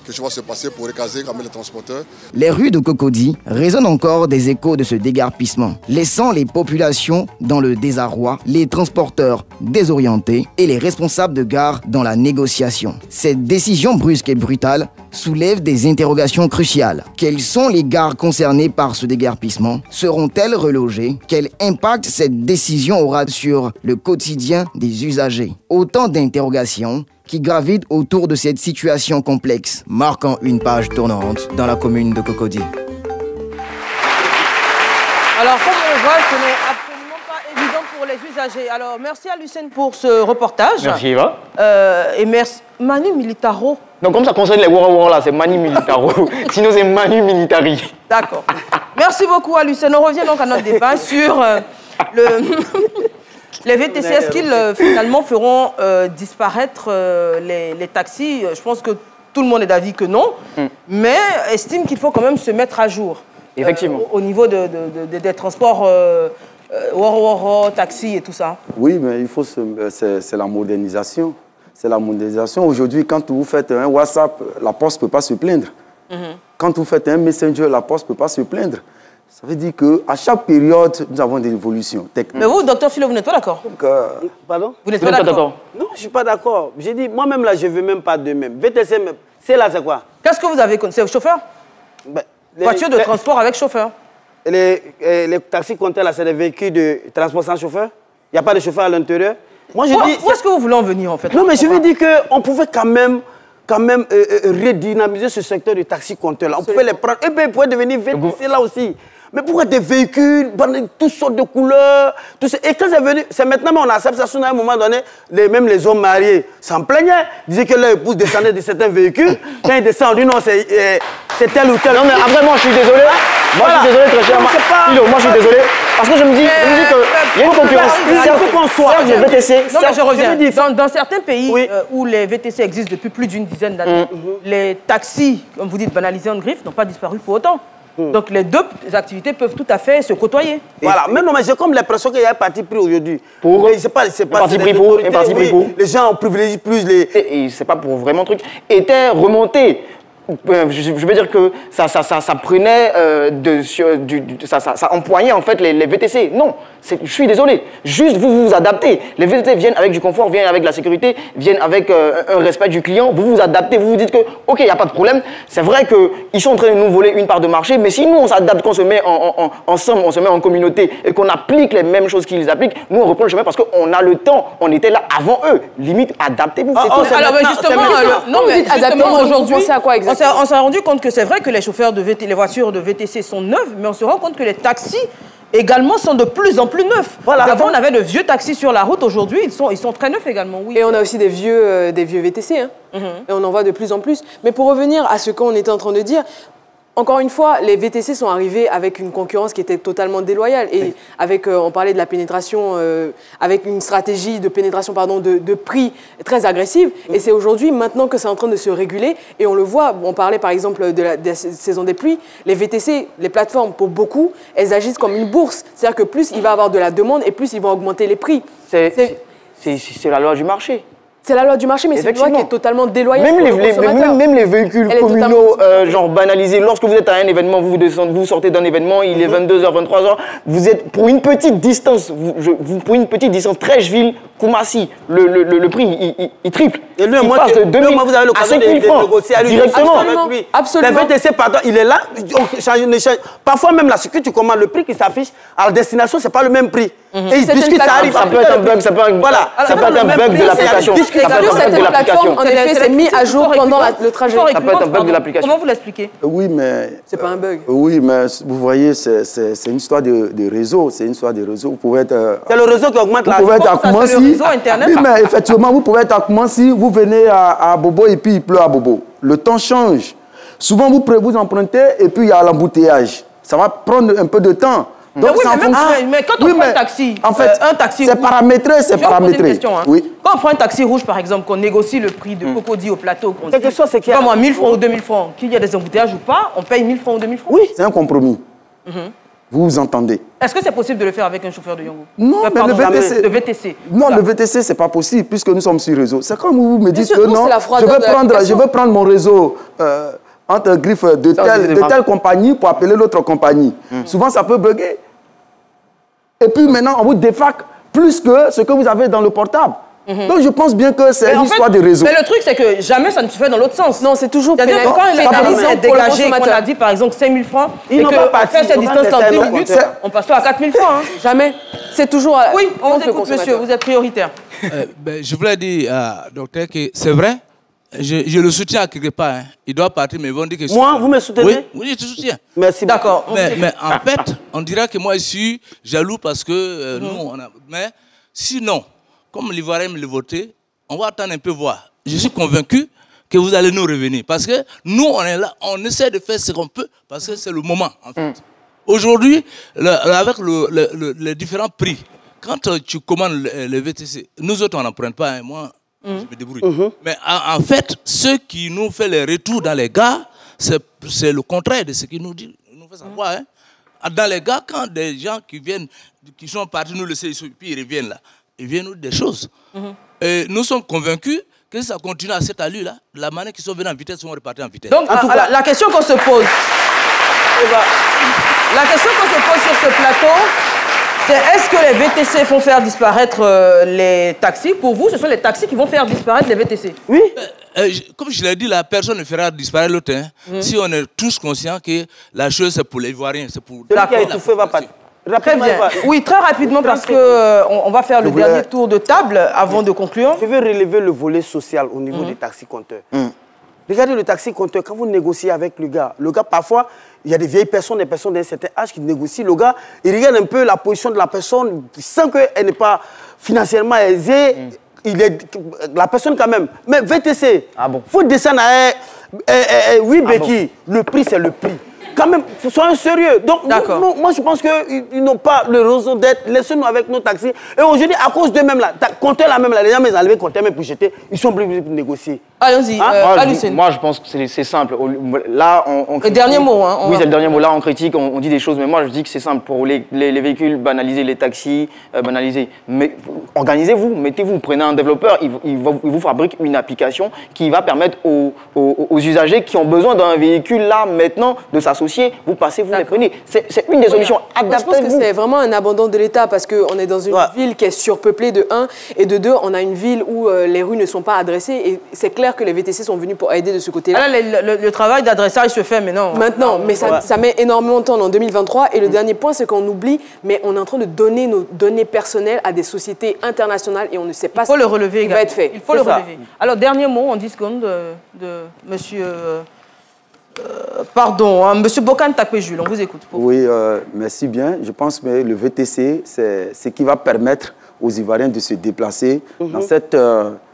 quelque chose va se passer pour recaser quand même les transporteurs. Les rues de Cocody résonnent encore des échos de ce déguerpissement, laissant les populations dans le désarroi, les transporteurs désorientés et les responsables de gare dans la négociation. Cette décision brusque et brutale soulève des interrogations cruciales. Quelles sont les gares concernées par ce déguerpissement? Seront-elles relogées? Quel impact cette décision aura sur le quotidien des usagers? Autant d'interrogations qui gravitent autour de cette situation complexe, marquant une page tournante dans la commune de Cocody. Alors, comme on voit, ce n'est absolument pas évident pour les usagers. Alors, merci à Lucène pour ce reportage. Merci, Eva. Et merci. Manu Militaro. Donc, comme ça concerne les Wara là, c'est Mani Militaro. Sinon, c'est Manu Militari. D'accord. Merci beaucoup à Lucène. On revient donc à notre débat sur les VTC. Est-ce qu'ils finalement feront disparaître les taxis? Je pense que tout le monde est d'avis que non, mais estime qu'il faut quand même se mettre à jour. Effectivement. Au niveau des transports taxi et tout ça. Oui, mais il faut c'est la modernisation. C'est la modernisation. Aujourd'hui, quand vous faites un WhatsApp, la Poste ne peut pas se plaindre. Quand vous faites un Messenger, la Poste ne peut pas se plaindre. Ça veut dire qu'à chaque période, nous avons des évolutions techniques. Mais vous, docteur Philo, vous n'êtes pas d'accord? Pardon? Vous n'êtes pas d'accord? Non, je ne suis pas d'accord. J'ai dit, moi-même, là, je ne veux même pas de même. VTC, c'est là, c'est quoi? Qu'est-ce que vous avez? C'est chauffeur? Voiture de transport avec chauffeur. Les taxis compteurs, là, c'est des véhicules de transport sans chauffeur? Il n'y a pas de chauffeur à l'intérieur? Moi, je dis... Où est-ce que vous voulez en venir, en fait? Non, mais je veux dire qu'on pouvait quand même redynamiser ce secteur du taxi compteur là. On pouvait les prendre. Et bien, ils pouvaient devenir VTC là aussi. Mais pourquoi des véhicules, toutes sortes de couleurs, tout ça. Et quand c'est venu, c'est maintenant, mais on accepte ça. À un moment donné, même les hommes mariés s'en plaignaient. Ils disaient que leur épouse descendait de certains véhicules. Quand ils descendent, on dit non, c'est tel ou tel. Non, mais après, moi, je suis désolé. Moi, je suis désolé, très cher. Philo, moi, je suis désolé. Parce que je me dis qu'il y a une concurrence. Il faut qu'on soit. Non, mais je reviens. Dans certains pays où les VTC existent depuis plus d'une dizaine d'années, les taxis, comme vous dites, banalisés en griffe, n'ont pas disparu pour autant. Donc les deux activités peuvent tout à fait se côtoyer. Voilà, mais non, mais j'ai comme l'impression qu'il y a un parti pris aujourd'hui. Pour c'est pas un parti pris pour, un parti pris pour. Les gens privilégient plus les... Et c'est pas pour vraiment truc. Était remonté. Je veux dire que ça prenait, ça empoignait en fait les VTC. Non, je suis désolé. Juste vous vous adaptez. Les VTC viennent avec du confort, viennent avec la sécurité, viennent avec un respect du client. Vous vous adaptez, vous vous dites que, ok, il n'y a pas de problème. C'est vrai qu'ils sont en train de nous voler une part de marché, mais si nous on s'adapte, qu'on se met ensemble, on se met en communauté et qu'on applique les mêmes choses qu'ils appliquent, nous on reprend le chemin parce qu'on a le temps. On était là avant eux. Limite, adaptez-vous. Alors justement, non, mais justement aujourd'hui, c'est à quoi exactement? On s'est rendu compte que c'est vrai que les chauffeurs de VTC, les voitures de VTC sont neuves, mais on se rend compte que les taxis également sont de plus en plus neufs. Voilà, avant, on avait de vieux taxis sur la route. Aujourd'hui, ils sont très neufs également. Oui. Et on a aussi des vieux VTC. Hein. Et on en voit de plus en plus. Mais pour revenir à ce qu'on était en train de dire, encore une fois, les VTC sont arrivés avec une concurrence qui était totalement déloyale. Et avec, on parlait de la pénétration, avec une stratégie de pénétration de prix très agressive. Et c'est aujourd'hui, maintenant que c'est en train de se réguler. Et on le voit, on parlait par exemple de la saison des pluies. Les VTC, les plateformes, pour beaucoup, elles agissent comme une bourse. C'est-à-dire que plus il va y avoir de la demande et plus ils vont augmenter les prix. C'est la loi du marché. C'est la loi du marché, mais c'est une loi qui est totalement déloyale. Même les véhicules communaux, genre banalisés, lorsque vous êtes à un événement, vous sortez d'un événement, il est 22h, 23h, vous êtes pour une petite distance, pour une petite distance, Trècheville, Koumassi, le prix, il triple. Et lui, il passe de 2 000 vous avez à 5 000 francs directement. Absolument. Le VTC, pardon, il est là, parfois même là, ce que tu commandes, le prix qui s'affiche à la destination, c'est pas le même prix. Et puisque ça arrive, ça peut être un bug, ça peut être un bug de l'application. Cette plateforme, en effet, c'est mis à jour pendant le trajet. Ça peut être un bug de l'application. Comment vous l'expliquez? Oui, mais... C'est pas un bug. Oui, mais vous voyez, c'est une histoire de réseau. C'est une histoire de réseau. Vous pouvez être... C'est le réseau qui augmente la... Vous pouvez être à Koumassi. Oui, mais effectivement, vous pouvez être à Koumassi, vous venez à Bobo et puis il pleut à Bobo. Le temps change. Souvent, vous empruntez et puis il y a l'embouteillage. Ça va prendre un peu de temps. Donc, mais quand on prend un taxi, en fait, un taxi c'est rouge, paramétré, c'est paramétré. Question, hein. Oui. Quand on prend un taxi rouge, par exemple, qu'on négocie le prix de Cocody au plateau, qu'on quelque chose, c'est qu'il y a... 1000 francs ou 2000 francs, qu'il y a des embouteillages ou pas, on paye 1000 francs ou 2000 francs. Oui, c'est un compromis. Vous vous entendez. Est-ce que c'est possible de le faire avec un chauffeur de Yongo? Non, mais le VTC... Le VTC. Non, le VTC, c'est pas possible puisque nous sommes sur réseau. C'est comme vous me dites que non, je veux prendre mon réseau entre griffes de telle compagnie pour appeler l'autre compagnie. Souvent, ça peut bugger. Et puis maintenant, on vous défaque plus que ce que vous avez dans le portable. Donc je pense bien que c'est une histoire de réseau. Mais le truc, c'est que jamais ça ne se fait dans l'autre sens. Non, c'est toujours pénalisant. Quand les tarifs sont dégagés, qu'on a dit par exemple 5 000 francs, et qu'on fait cette distance en 2 minutes, on passe pas à 4 000 francs. Hein. Jamais. C'est toujours... Oui, on vous écoute, monsieur, vous êtes prioritaire. Je voulais dire, docteur, que c'est vrai. Je le soutiens à quelque part. Hein. Il doit partir, mais ils vont dire que... Moi, vous me soutenez? Oui, je te soutiens. Merci. D'accord. Mais en fait, on dira que moi, je suis jaloux parce que nous, on a... Mais sinon, comme l'Ivoirien me l'a voté, on va attendre un peu voir. Je suis convaincu que vous allez nous revenir. Parce que nous, on est là, on essaie de faire ce qu'on peut, parce que c'est le moment, en fait. Aujourd'hui, avec les différents prix, quand tu commandes le VTC, nous autres, on n'emprunte pas. Hein. Moi, je me débrouille. Mais en fait, ceux qui nous font les retours dans les gares, c'est le contraire de ce qu'ils nous fait savoir. Hein. Dans les gars, quand des gens qui viennent, qui sont partis nous laisser, puis ils reviennent là, ils viennent nous des choses. Et nous sommes convaincus que ça continue à cette allure-là, de la manière qu'ils sont venus en vitesse, ils sont repartis en vitesse. Donc, la question qu'on se pose, la question qu'on se pose sur ce plateau, c'est est-ce que les VTC font faire disparaître les taxis? Pour vous, ce sont les taxis qui vont faire disparaître les VTC? Oui. Comme je l'ai dit, la personne ne fera disparaître l'autre. Hein. Si on est tous conscients que la chose, c'est pour les Ivoiriens, c'est pour... Celui qui a étouffé va pas... Très bien. Oui, très rapidement, parce qu'on va faire le dernier tour de table avant de conclure. Je veux relever le volet social au niveau des taxis-compteurs. Regardez le taxi-compteur, quand vous négociez avec le gars, parfois, il y a des vieilles personnes, des personnes d'un certain âge qui négocient. Le gars, il regarde un peu la position de la personne, il sent qu'elle n'est pas financièrement aisée. La personne quand même. Mais VTC, faut descendre à 8 béquilles. Le prix, c'est le prix. Quand même, soyons sérieux. Donc, moi, je pense qu'ils n'ont pas le raison d'être. Laissez-nous avec nos taxis. Et aujourd'hui, à cause d'eux-mêmes, là, comptez la même, là, les gens, ils enlevé comptez même pour jeter, ils sont plus pour négocier. Allons-y, moi, je pense que c'est simple. Là, on le dernier mot, hein. Oui, c'est le dernier mot. Là, on critique, on dit des choses, mais moi, je dis que c'est simple. Pour les véhicules, banaliser les taxis, banaliser. Mais organisez-vous, mettez-vous, prenez un développeur, il vous fabrique une application qui va permettre aux usagers qui ont besoin d'un véhicule, là, maintenant, de s'associer. Vous passez, vous les prenez. C'est une des solutions. Je pense que c'est vraiment un abandon de l'État parce qu'on est dans une ville qui est surpeuplée de 1 et de 2, on a une ville où les rues ne sont pas adressées et c'est clair que les VTC sont venus pour aider de ce côté-là. Le travail d'adressage se fait maintenant. Maintenant, mais ça met énormément de temps en 2023 et le dernier point, c'est qu'on oublie, mais on est en train de donner nos données personnelles à des sociétés internationales et on ne sait pas ce qui va être fait. Il faut le relever. Alors, dernier mot en 10 secondes de monsieur... Monsieur Bokan Takwe-Jules, on vous écoute. Oui, merci bien. Je pense que le VTC, c'est ce qui va permettre aux Ivoiriens de se déplacer dans cette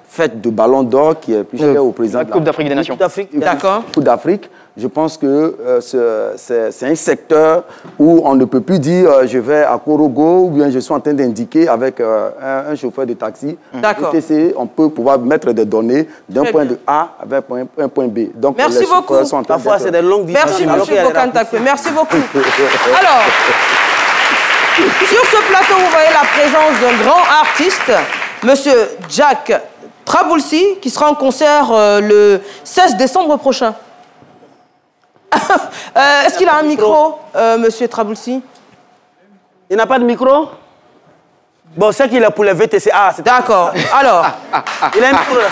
fête de Ballon d'Or qui est plus chère au président de la Coupe d'Afrique des Nations. D'accord. Coupe d'Afrique. Je pense que c'est un secteur où on ne peut plus dire je vais à Korogo ou bien je suis en train d'indiquer avec un chauffeur de taxi. D'accord. On peut pouvoir mettre des données d'un point de A vers un point B. Donc, merci beaucoup. Parfois, c'est des longues distances. Merci, monsieur Bokan Takwe. Merci beaucoup. Alors, sur ce plateau, vous voyez la présence d'un grand artiste, monsieur Jack Traboulsi, qui sera en concert le 16 décembre prochain. Est-ce qu'il a un micro, monsieur Traboulsi? Il n'a pas de micro? Bon, c'est qu'il a pour les VTC. Ah, c'est d'accord. Alors, il a un micro là.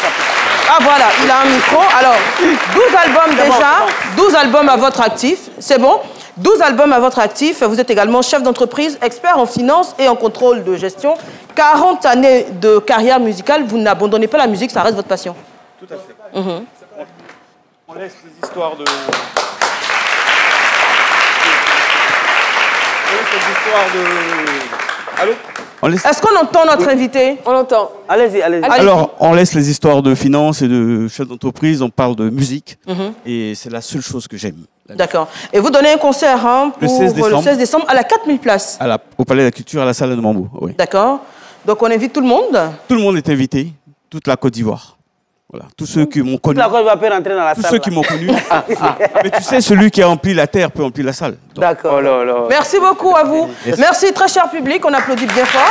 Ah voilà, il a un micro. Alors, 12 albums déjà, 12 albums à votre actif, c'est bon? 12 albums à votre actif. Vous êtes également chef d'entreprise, expert en finance et en contrôle de gestion. 40 années de carrière musicale. Vous n'abandonnez pas la musique, ça reste votre passion. Tout à fait. On laisse les histoires de... Allô? Est-ce qu'on entend notre invité? On l'entend. Allez-y, allez-y. Alors, on laisse les histoires de finance et de chef d'entreprise, on parle de musique. Et c'est la seule chose que j'aime. D'accord. Et vous donnez un concert pour le 16 décembre à la 4000 places. Au Palais de la Culture, à la salle de Mambo. Oui. D'accord. Donc on invite tout le monde? Tout le monde est invité, toute la Côte d'Ivoire. Voilà. Tous ceux qui m'ont connu. La Côte va pas rentrer dans la salle. Tous ceux qui m'ont connu. Mais tu sais, celui qui a rempli la terre peut remplir la salle. D'accord. Merci beaucoup à vous. Merci, très cher public. On applaudit bien fort.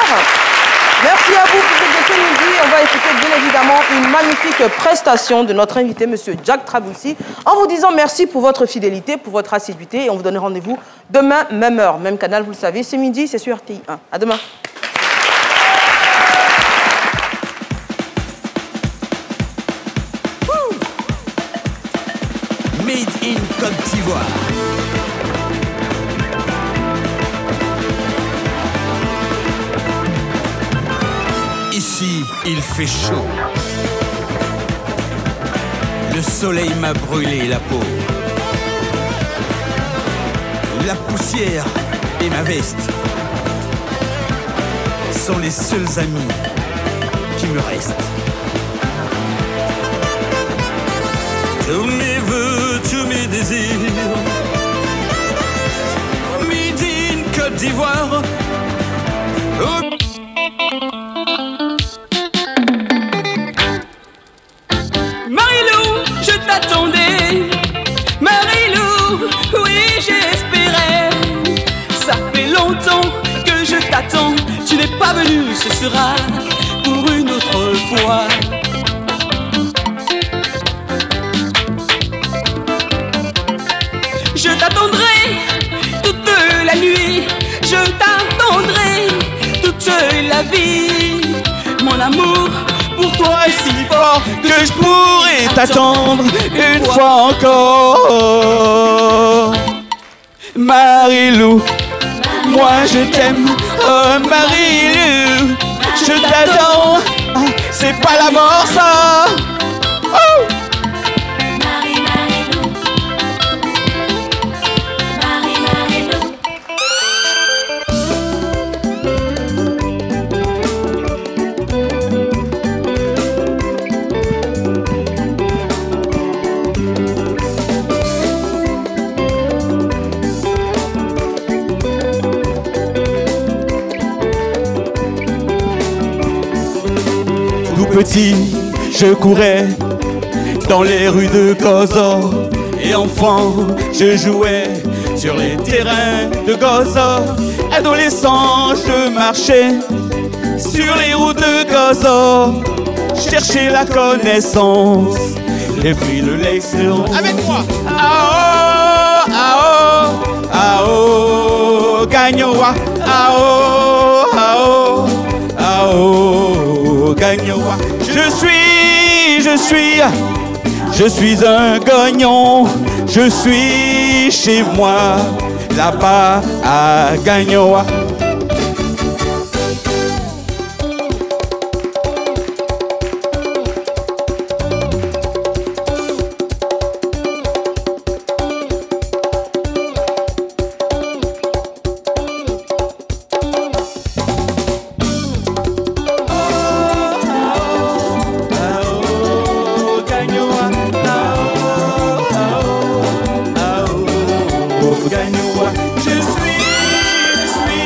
Merci à vous pour ce midi. On va écouter bien évidemment une magnifique prestation de notre invité, monsieur Jack Traboulsi, en vous disant merci pour votre fidélité, pour votre assiduité. Et on vous donne rendez-vous demain, même heure, même canal, vous le savez. C'est midi, c'est sur RTI 1. À demain. Made in Côte d'Ivoire. Ici, il fait chaud. Le soleil m'a brûlé la peau. La poussière et ma veste sont les seuls amis qui me restent. Tous mes vœux, tous mes désirs, Made in Côte d'Ivoire. Marilou, je t'attendais. Marilou, oui, j'espérais. ce sera pour une autre fois. Je t'attendrai toute la nuit, je t'attendrai toute la vie. Mon amour pour toi est si fort que je pourrais t'attendre une fois encore. Marie-Lou, moi je t'aime, oh Marie-Lou, je t'attends, c'est pas la mort ça. Oh! Petit, je courais dans les rues de Gaza. Et enfant, je jouais sur les terrains de Gaza. Adolescent, je marchais sur les routes de Gaza. Chercher la connaissance, les fruits de l'excellence. Avec moi! Ah oh, ah oh, ah oh, Gagnoa. Ah oh, ah oh, ah oh, Gagnoa. Je suis un gagnon, je suis chez moi, là-bas à Gagnoa.